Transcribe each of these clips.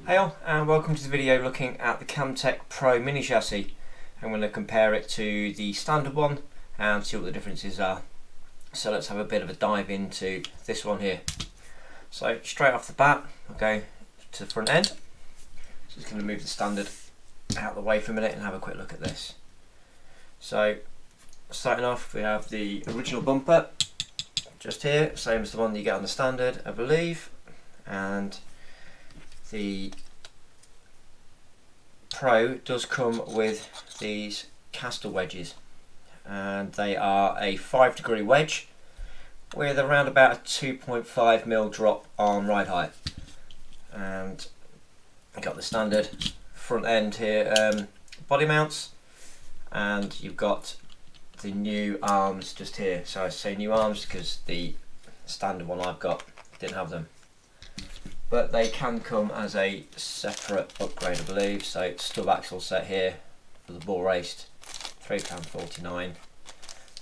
Hey all, and welcome to the video looking at the Kamtec Pro Mini chassis. I'm going to compare it to the standard one and see what the differences are. So let's have a bit of a dive into this one here. So straight off the bat, we'll go to the front end. Just going to move the standard out of the way for a minute and have a quick look at this. So starting off, we have the original bumper just here, same as the one you get on the standard, I believe, and the Pro does come with these caster wedges, and they are a 5-degree wedge with around about a 2.5mm drop on ride height. And you've got the standard front end here, body mounts, and you've got the new arms just here. So I say new arms because the standard one I've got didn't have them, but they can come as a separate upgrade, I believe. So stub axle set here for the ball raced, £3.49.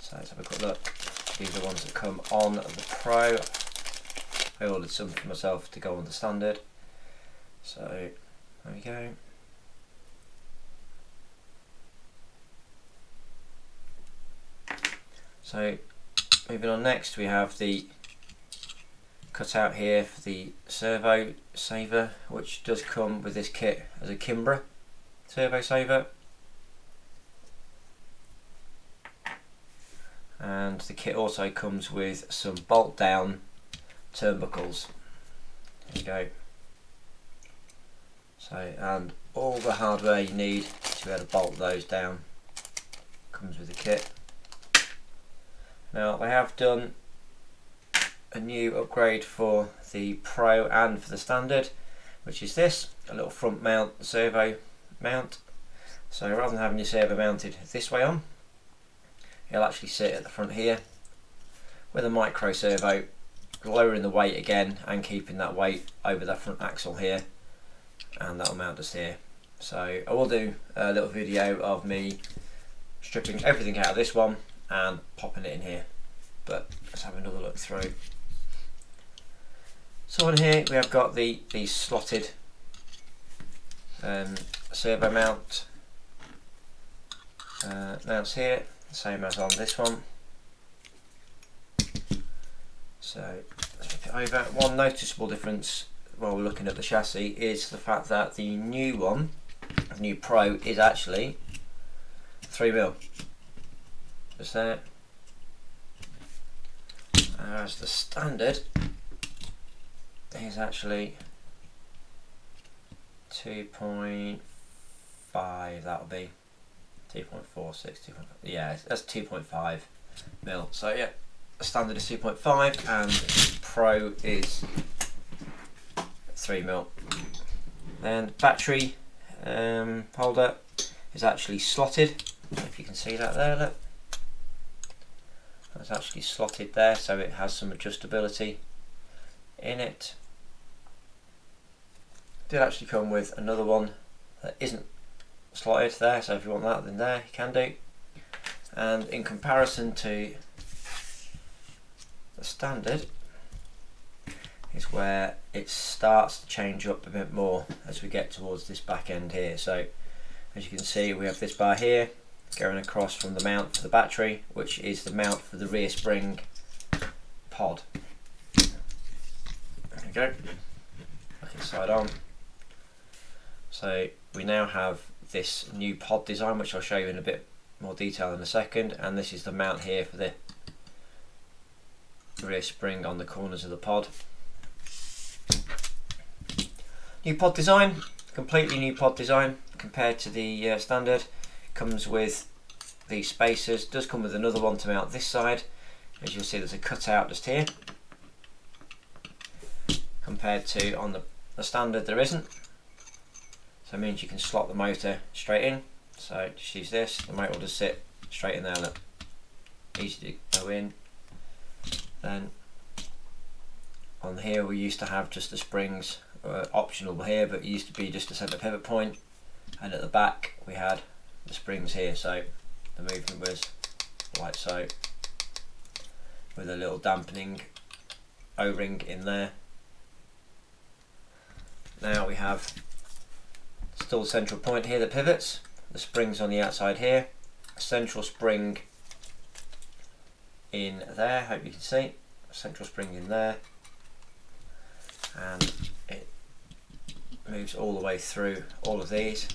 So let's have a quick look. These are the ones that come on the Pro. I ordered some for myself to go on the standard. So there we go. So moving on, next we have the cutout here for the servo saver, which does come with this kit as a Kimbra servo saver, and the kit also comes with some bolt down turnbuckles. There you go. So, and all the hardware you need to be able to bolt those down comes with the kit. Now they have done a new upgrade for the Pro and for the standard, which is this, a little front mount servo mount. So rather than having your servo mounted this way on, it'll actually sit at the front here with a micro servo, lowering the weight again and keeping that weight over the front axle here, and that'll mount us here. So I will do a little video of me stripping everything out of this one and popping it in here, but let's have another look through. So on here we have got these slotted servo mounts here, same as on this one. So let's flip it over. One noticeable difference while we're looking at the chassis is the fact that the new one, the new Pro, is actually 3mm. Just there. Whereas the standard is actually 2.5, that'll be 2.46, 2.5, yeah, that's 2.5 mil. So yeah, the standard is 2.5 and the Pro is 3mm. Then the battery holder is actually slotted, if you can see that there, look. It's actually slotted there, so it has some adjustability in it. Did actually come with another one that isn't slotted there, so if you want that, then there you can do. And in comparison to the standard is where it starts to change up a bit more as we get towards this back end here. So as you can see, we have this bar here going across from the mount for the battery, which is the mount for the rear spring pod. There we go, back inside on. So we now have this new pod design, which I'll show you in a bit more detail in a second, and this is the mount here for the rear spring on the corners of the pod. New pod design, completely new pod design compared to the standard. Comes with these spacers, does come with another one to mount this side. As you'll see, there's a cutout just here, compared to on the standard there isn't. So it means you can slot the motor straight in. So just use this, the motor will just sit straight in there, look, easy to go in. Then on here we used to have just the springs, optional here, but it used to be just a centre pivot point, and at the back we had the springs here, so the movement was like so, with a little dampening O-ring in there. Now we have still the central point here that pivots. The spring's on the outside here. Central spring in there, hope you can see. Central spring in there. And it moves all the way through all of these.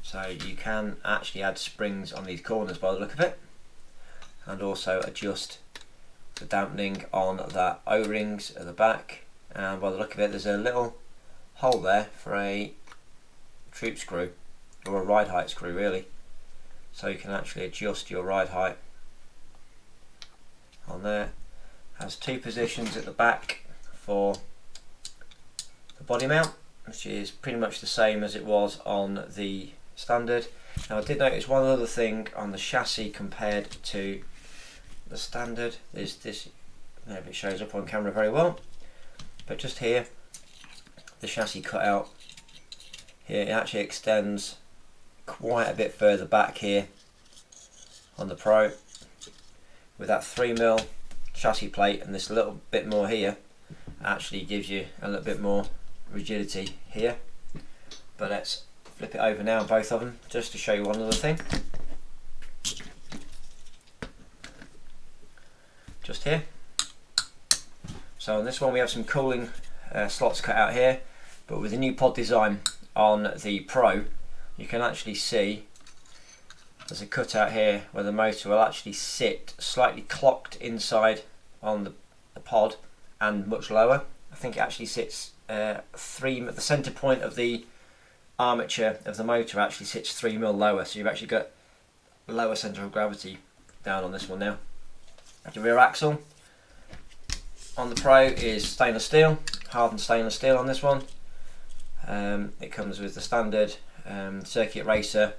So you can actually add springs on these corners by the look of it. And also adjust the dampening on the O-rings at the back. And by the look of it, there's a little hole there for a troop screw, or a ride height screw really. So you can actually adjust your ride height on there. Has two positions at the back for the body mount, which is pretty much the same as it was on the standard. Now I did notice one other thing on the chassis compared to the standard. There's this, if it shows up on camera very well, but just here, the chassis cutout here, it actually extends quite a bit further back here on the Pro. With that 3mm chassis plate and this little bit more here, actually gives you a little bit more rigidity here. But let's flip it over now, both of them, just to show you one other thing. Just here. So on this one we have some cooling slots cut out here, but with the new pod design on the Pro, you can actually see there's a cutout here where the motor will actually sit slightly clocked inside on the pod and much lower. I think it actually sits the centre point of the armature of the motor actually sits 3mm lower, so you've actually got lower centre of gravity down on this one now. The rear axle on the Pro is stainless steel, hardened stainless steel on this one. It comes with the standard circuit racer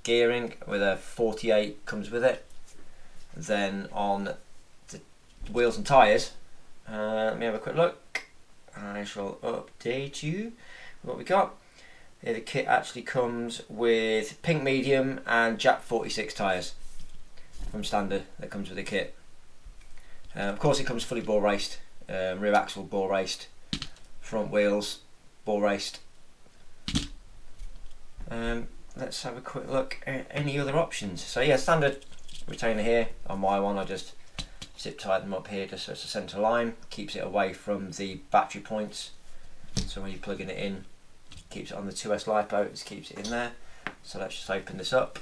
gearing with a 48 comes with it. Then on the wheels and tyres, let me have a quick look. I shall update you with what we got. Yeah, the kit actually comes with pink medium and Jap 46 tyres from standard that comes with the kit. Of course it comes fully bore raced, rear axle bore raced, front wheels bore raced. Let's have a quick look at any other options. So yeah, standard retainer here. On my one I just zip tied them up here just so it's a centre line, keeps it away from the battery points, so when you're plugging it in, keeps it on the 2S LiPo, it just keeps it in there. So let's just open this up.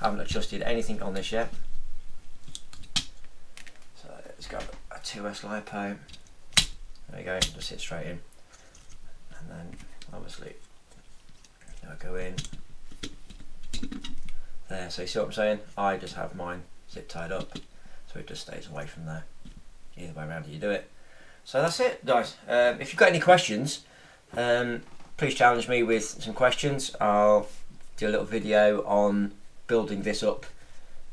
Haven't adjusted anything on this yet, so let's go a 2S LiPo. There you go, just sit straight in, and then obviously I'll go in there. So you see what I'm saying? I just have mine zip tied up so it just stays away from there. Either way around you do it. So that's it, guys. If you've got any questions, please challenge me with some questions. I'll do a little video on building this up,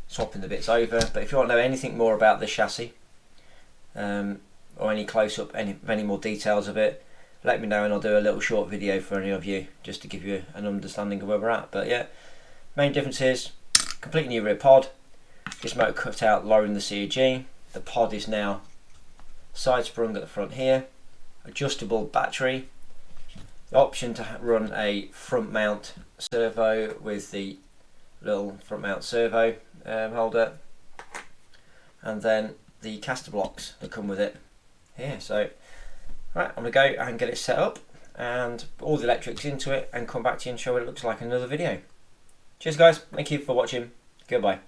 swapping the bits over. But if you want to know anything more about the chassis, or any close-up, any more details of it, let me know and I'll do a little short video for any of you just to give you an understanding of where we're at. But yeah, main difference is completely new rear pod, this motor cut out lowering the CG. The pod is now side sprung at the front here, adjustable battery, the option to run a front mount servo with the little front mount servo holder, and then the caster blocks that come with it here. So right, I'm going to go and get it set up and put all the electrics into it and come back to you and show what it looks like in another video. Cheers guys, thank you for watching, goodbye.